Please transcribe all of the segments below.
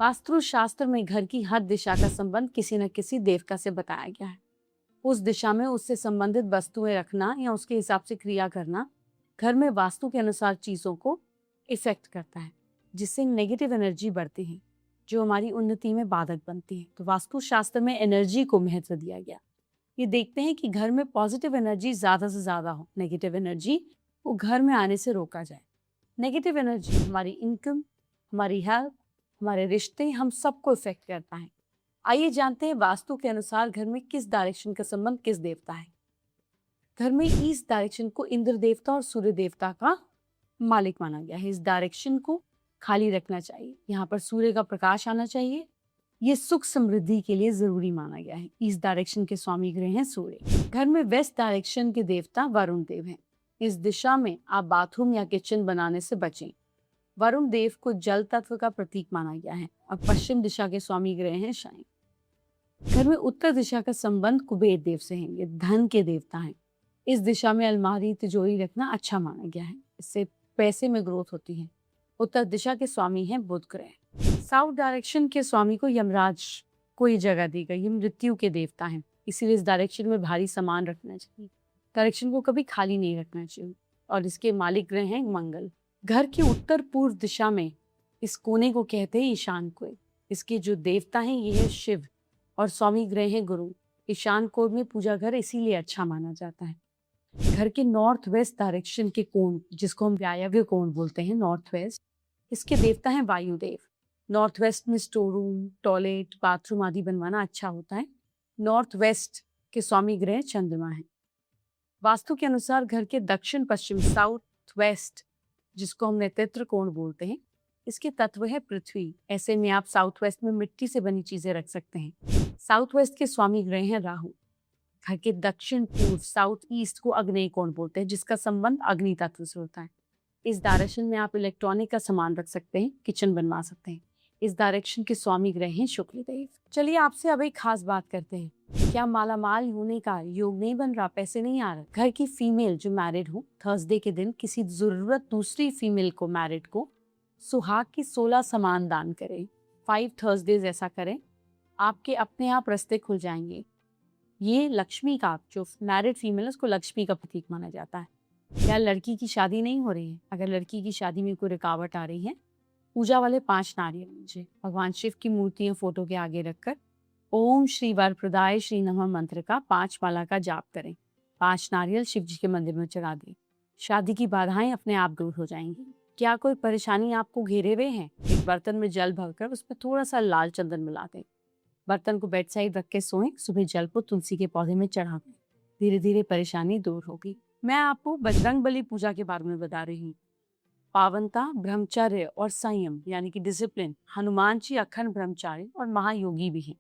वास्तु शास्त्र में घर की हर दिशा का संबंध किसी न किसी देवता से बताया गया है। उस दिशा में उससे संबंधित वस्तुएं रखना या उसके हिसाब से क्रिया करना घर में वास्तु के अनुसार चीजों को इफेक्ट करता है, जिससे नेगेटिव एनर्जी बढ़ती है जो हमारी उन्नति में बाधक बनती है। तो वास्तु शास्त्र में एनर्जी को महत्व दिया गया। ये देखते हैं कि घर में पॉजिटिव एनर्जी ज्यादा से ज्यादा हो, नेगेटिव एनर्जी को घर में आने से रोका जाए। नेगेटिव एनर्जी हमारी इनकम, हमारी हेल्थ, हमारे रिश्ते, हम सबको इफेक्ट करता है। आइए जानते हैं वास्तु के अनुसार घर में किस डायरेक्शन का संबंध किस देवता है। घर में ईस्ट डायरेक्शन को इंद्र देवता और सूर्य देवता का मालिक माना गया है। इस डायरेक्शन को खाली रखना चाहिए, यहाँ पर सूर्य का प्रकाश आना चाहिए। ये सुख समृद्धि के लिए जरूरी माना गया है। ईस्ट डायरेक्शन के स्वामी ग्रह हैं सूर्य। घर में वेस्ट डायरेक्शन के देवता वरुण देव हैं। इस दिशा में आप बाथरूम या किचन बनाने से बचें। वरुण देव को जल तत्व का प्रतीक माना गया है और पश्चिम दिशा के स्वामी ग्रह हैं शनि। घर में उत्तर दिशा का संबंध कुबेर देव से है। ये धन के देवता हैं। इस दिशा में अलमारी तिजोरी रखना अच्छा माना गया है, इससे पैसे में ग्रोथ होती है। उत्तर दिशा के स्वामी हैं बुध ग्रह। साउथ डायरेक्शन के स्वामी को यमराज को ये जगह दी गई। ये मृत्यु के देवता हैं, इसीलिए इस डायरेक्शन में भारी सामान रखना चाहिए। डायरेक्शन को कभी खाली नहीं रखना चाहिए। और इसके मालिक ग्रह हैं मंगल। घर की उत्तर पूर्व दिशा में इस कोने को कहते हैं ईशान कोण। इसके जो देवता हैं ये है शिव और स्वामी ग्रह हैं गुरु। ईशान कोण में पूजा घर इसीलिए अच्छा माना जाता है। घर के नॉर्थ वेस्ट डायरेक्शन के कोण, जिसको हम वायव्य कोण बोलते हैं, नॉर्थ वेस्ट, इसके देवता हैं वायुदेव। नॉर्थ वेस्ट में स्टोर रूम, टॉयलेट, बाथरूम आदि बनवाना अच्छा होता है। नॉर्थ वेस्ट के स्वामी ग्रह चंद्रमा है। वास्तु के अनुसार घर के दक्षिण पश्चिम, साउथ वेस्ट, जिसको हम नेतृत्व कोण बोलते हैं, इसके तत्व है पृथ्वी। ऐसे में आप साउथ वेस्ट में मिट्टी से बनी चीजें रख सकते हैं। साउथ वेस्ट के स्वामी ग्रह हैं राहु। घर के दक्षिण पूर्व, साउथ ईस्ट को अग्नेय कोण बोलते हैं, जिसका संबंध अग्नि तत्व से होता है। इस डायरेक्शन में आप इलेक्ट्रॉनिक का सामान रख सकते हैं, किचन बनवा सकते हैं। इस डायरेक्शन के स्वामी ग्रह हैं शुक्र देव। चलिए आपसे अब एक खास बात करते हैं। क्या मालामाल होने का योग नहीं बन रहा, पैसे नहीं आ रहे? घर की फीमेल जो मैरिड हो, थर्सडे के दिन किसी जरूरत दूसरी फीमेल को, मैरिड को, सुहाग की 16 सामान दान करें। 5 थर्सडेज ऐसा करें, आपके अपने आप रास्ते खुल जाएंगे। ये लक्ष्मी का, जो मैरिड फीमेल है उसको लक्ष्मी का प्रतीक माना जाता है। क्या लड़की की शादी नहीं हो रही है? अगर लड़की की शादी में कोई रुकावट आ रही है, पूजा वाले 5 नारियल लीजिए, भगवान शिव की मूर्तियां फोटो के आगे रखकर ओम श्री वरप्रदाय श्री नमः मंत्र का 5 माला का जाप करें। 5 नारियल शिव जी के मंदिर में चढ़ा दें। शादी की बाधाएं अपने आप दूर हो जाएंगी। क्या कोई परेशानी आपको घेरे हुए है? एक बर्तन में जल भरकर उसमें थोड़ा सा लाल चंदन मिला दें। बर्तन को बेड साइड रख के सोएं। सुबह जल को तुलसी के पौधे में चढ़ा दें। धीरे धीरे परेशानी दूर होगी। मैं आपको बजरंग बली पूजा के बारे में बता रही हूँ। पावनता, ब्रह्मचर्य और संयम यानी कि डिसिप्लिन। हनुमान जी अखंड ब्रह्मचारी और महायोगी भी हैं,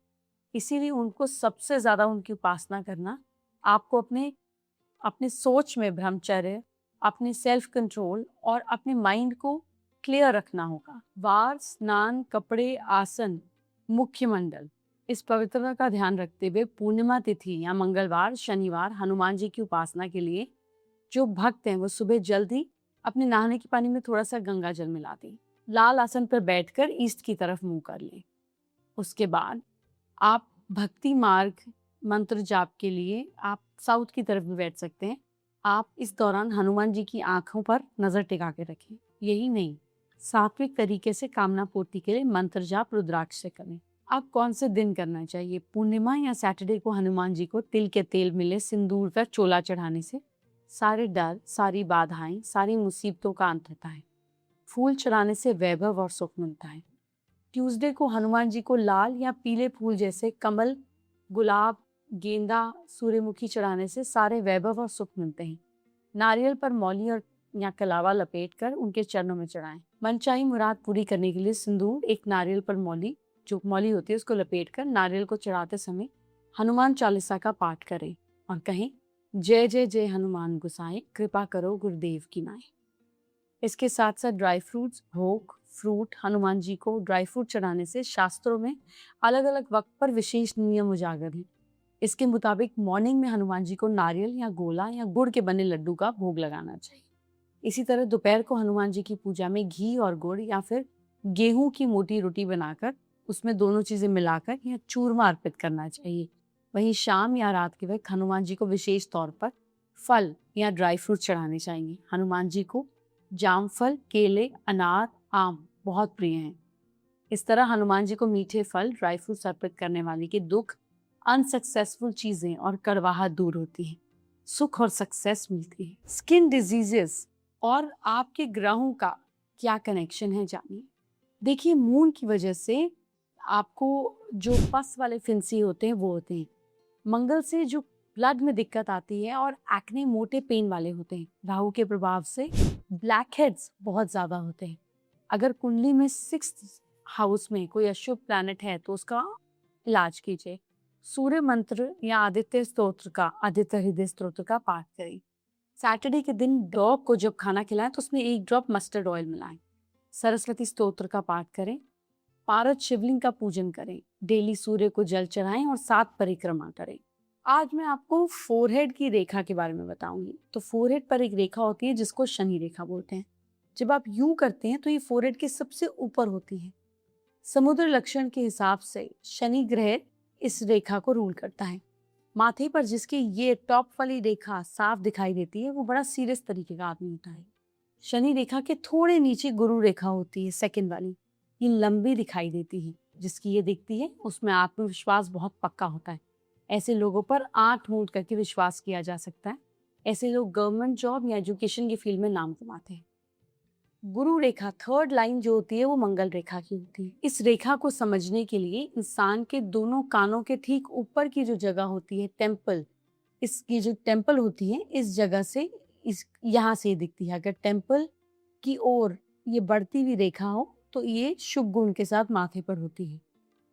इसीलिए उनको सबसे ज्यादा उनकी उपासना करना। आपको अपने सोच में ब्रह्मचर्य, अपने सेल्फ कंट्रोल और अपने माइंड को क्लियर रखना होगा। वार, स्नान, कपड़े, आसन, मुख्य मंडल, इस पवित्रता का ध्यान रखते हुए पूर्णिमा तिथि या मंगलवार, शनिवार हनुमान जी की उपासना के लिए जो भक्त हैं वो सुबह जल्दी अपने नहाने के पानी में थोड़ा सा गंगा जल मिला दें। लाल आसन पर बैठकर ईस्ट की तरफ मुंह कर लें। उसके बाद आप भक्ति मार्ग मंत्र जाप के लिए आप साउथ की तरफ भी बैठ सकते हैं। आप इस दौरान हनुमान जी की आंखों पर नजर टिका के रखें। यही नहीं, सात्विक तरीके से कामना पूर्ति के लिए मंत्र जाप रुद्राक्ष से करें। आप कौन से दिन करना चाहिए? पूर्णिमा या सैटरडे को हनुमान जी को तिल के तेल मिले सिंदूर का चोला चढ़ाने से सारे डर, सारी बाधाएं, सारी मुसीबतों का अंत होता है। फूल चढ़ाने से वैभव और सुख मिलता है। ट्यूसडे को हनुमान जी को लाल या पीले फूल जैसे कमल, गुलाब, गेंदा, सूर्यमुखी चढ़ाने से सारे वैभव और सुख मिलते हैं। नारियल पर मौली और या कलावा लपेटकर उनके चरणों में चढ़ाएं। मनचाही मुराद पूरी करने के लिए सिंदूर, एक नारियल पर मौली, जो मौली होती है उसको लपेटकर नारियल को चढ़ाते समय हनुमान चालीसा का पाठ करें और कहें, जय जय जय हनुमान गोसाई, कृपा करो गुरुदेव की नाई। इसके साथ साथ ड्राई फ्रूट्स, भोग, फ्रूट, हनुमान जी को ड्राई फ्रूट चढ़ाने से शास्त्रों में अलग अलग वक्त पर विशेष नियम उजागर हैं। इसके मुताबिक मॉर्निंग में हनुमान जी को नारियल या गोला या गुड़ के बने लड्डू का भोग लगाना चाहिए। इसी तरह दोपहर को हनुमान जी की पूजा में घी और गुड़ या फिर गेहूं की मोटी रोटी बनाकर उसमें दोनों चीजें मिलाकर या चूरमा अर्पित करना चाहिए। वहीं शाम या रात के वक्त हनुमान जी को विशेष तौर पर फल या ड्राई फ्रूट चढ़ाने चाहिए। हनुमान जी को जामफल, केले, अनार, आम बहुत प्रिय हैं। इस तरह हनुमान जी को मीठे फल, ड्राई फ्रूट्स अर्पित करने वाले के दुख, अनसक्सेसफुल चीजें और कड़वाहट दूर होती है, सुख और सक्सेस मिलती है। स्किन डिजीजेस और आपके ग्रहों का क्या कनेक्शन है, जानिए। देखिए, मून की वजह से आपको जो पस वाले फिंसी होते हैं वो होते हैं। मंगल से जो ब्लड में दिक्कत आती है और एक्ने, मोटे पेन वाले होते हैं। राहु के प्रभाव से ब्लैक हेड्स बहुत ज्यादा होते हैं। अगर कुंडली में 6th हाउस में कोई अशुभ प्लैनेट है तो उसका इलाज कीजिए। सूर्य मंत्र या आदित्य स्तोत्र का, आदित्य हृदय स्तोत्र का पाठ करें। सैटरडे के दिन डॉग को जब खाना खिलाएं तो उसमें 1 ड्रॉप मस्टर्ड ऑयल मिलाएं। सरस्वती स्तोत्र का पाठ करें। पारद शिवलिंग का पूजन करें। डेली सूर्य को जल चढ़ाएं और 7 परिक्रमा करें। आज मैं आपको फोरहेड की रेखा के बारे में बताऊंगी। तो फोरहेड पर एक रेखा होती है जिसको शनि रेखा बोलते हैं। जब आप यूं करते हैं तो ये फोरहेड के सबसे ऊपर होती है। समुद्र लक्षण के हिसाब से शनि ग्रह इस रेखा को रूल करता है। माथे पर जिसकी ये टॉप वाली रेखा साफ दिखाई देती है वो बड़ा सीरियस तरीके का आदमी होता है। शनि रेखा के थोड़े नीचे गुरु रेखा होती है, सेकंड वाली, ये लंबी दिखाई देती है। जिसकी ये दिखती है उसमें आत्मविश्वास बहुत पक्का होता है। ऐसे लोगों पर आंख मूंद करके विश्वास किया जा सकता है। ऐसे लोग गवर्नमेंट जॉब या एजुकेशन की फील्ड में नाम कमाते हैं। गुरु रेखा, थर्ड लाइन जो होती है वो मंगल रेखा की होती है। इस रेखा को समझने के लिए इंसान के दोनों कानों के ठीक ऊपर की जो जगह होती है, टेम्पल, इसकी जो टेम्पल होती है इस जगह से, इस यहाँ से दिखती है। अगर टेम्पल की ओर ये बढ़ती हुई रेखा हो तो ये शुभ गुण के साथ माथे पर होती है।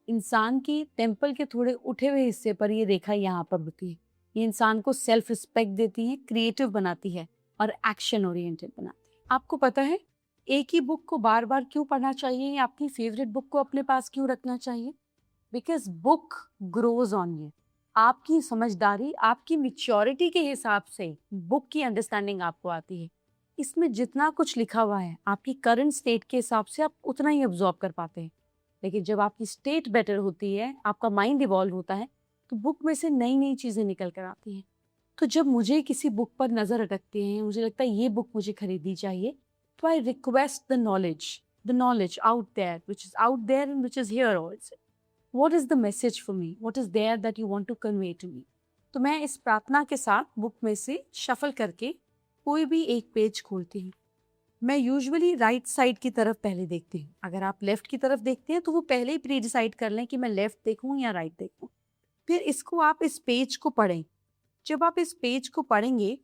इंसान की टेम्पल के थोड़े उठे हुए हिस्से पर ये रेखा यहाँ पर होती है। ये इंसान को सेल्फ रिस्पेक्ट देती है, क्रिएटिव बनाती है और एक्शन ओरिएंटेड बनाती है। आपको पता है एक ही बुक को बार बार क्यों पढ़ना चाहिए या अपनी फेवरेट बुक को अपने पास क्यों रखना चाहिए? Because book grows on you. आपकी समझदारी, आपकी मैच्योरिटी के हिसाब से बुक की अंडरस्टैंडिंग आपको आती है। इसमें जितना कुछ लिखा हुआ है आपकी करंट स्टेट के हिसाब से आप उतना ही अब्जॉर्ब कर पाते हैं। लेकिन जब आपकी स्टेट बेटर होती है, आपका माइंड इवॉल्व होता है, तो बुक में से नई नई चीजें निकल कर आती हैं। तो जब मुझे किसी बुक पर नजर अटकती है, मुझे लगता है ये बुक मुझे खरीदनी चाहिए, तो I request the knowledge out there, which is out there and which is here also. What is the message for me? What is there that you want to convey to me? तो मैं इस प्रार्थना के साथ book में से shuffle करके कोई भी एक पेज खोलती हूँ। मैं यूजुअली राइट साइड की तरफ पहले देखती हूँ। अगर आप लेफ्ट की तरफ देखते हैं तो वो पहले ही प्री डिसाइड कर लें कि मैं लेफ्ट देखूँ या राइट देखूँ। फिर इसको आप इस पेज को पढ़ें। जब आप इस पेज को पढ़ेंगे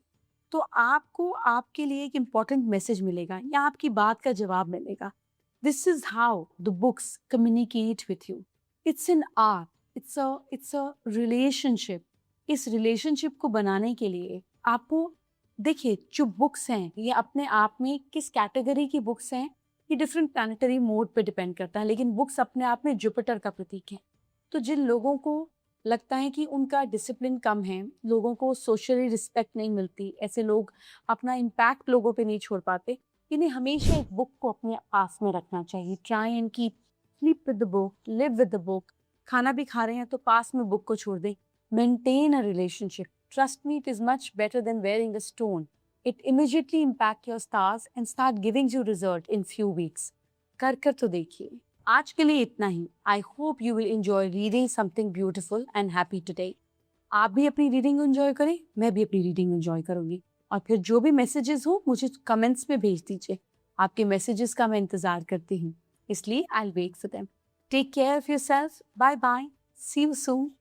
तो आपको आपके लिए एक इम्पॉर्टेंट मैसेज मिलेगा या आपकी बात का जवाब मिलेगा। This is how the books communicate with you. It's an art, it's a relationship. इस रिलेशनशिप को बनाने के लिए आपको, देखिए, जो बुक्स हैं ये अपने आप में किस कैटेगरी की बुक्स हैं ये डिफरेंट प्लानिटरी मोड पे डिपेंड करता है, लेकिन बुक्स अपने आप में जुपिटर का प्रतीक है। तो जिन लोगों को लगता है कि उनका डिसिप्लिन कम है, लोगों को सोशली रिस्पेक्ट नहीं मिलती, ऐसे लोग अपना इम्पैक्ट लोगों पे नहीं छोड़ पाते, इन्हें हमेशा एक बुक को अपने पास में रखना चाहिए। Try and keep, sleep with the book, live with the book. खाना भी खा रहे हैं तो पास में बुक को छोड़ दें। Maintain a relationship. Trust me, it is much better than wearing a stone. It immediately impact your stars and start giving you result in few weeks. कर तो देखिए। आज के लिए इतना ही। I hope you will enjoy reading something beautiful and happy today. आप भी अपनी रीडिंग एंजॉय करें, मैं भी अपनी रीडिंग एंजॉय करूंगी। और फिर जो भी मैसेजेस हो मुझे कमेंट्स में भेज दीजिए। आपके मैसेजेस का मैं इंतजार करती हूँ, इसलिए I'll wait for them. Take care of yourself. Bye bye. See you soon.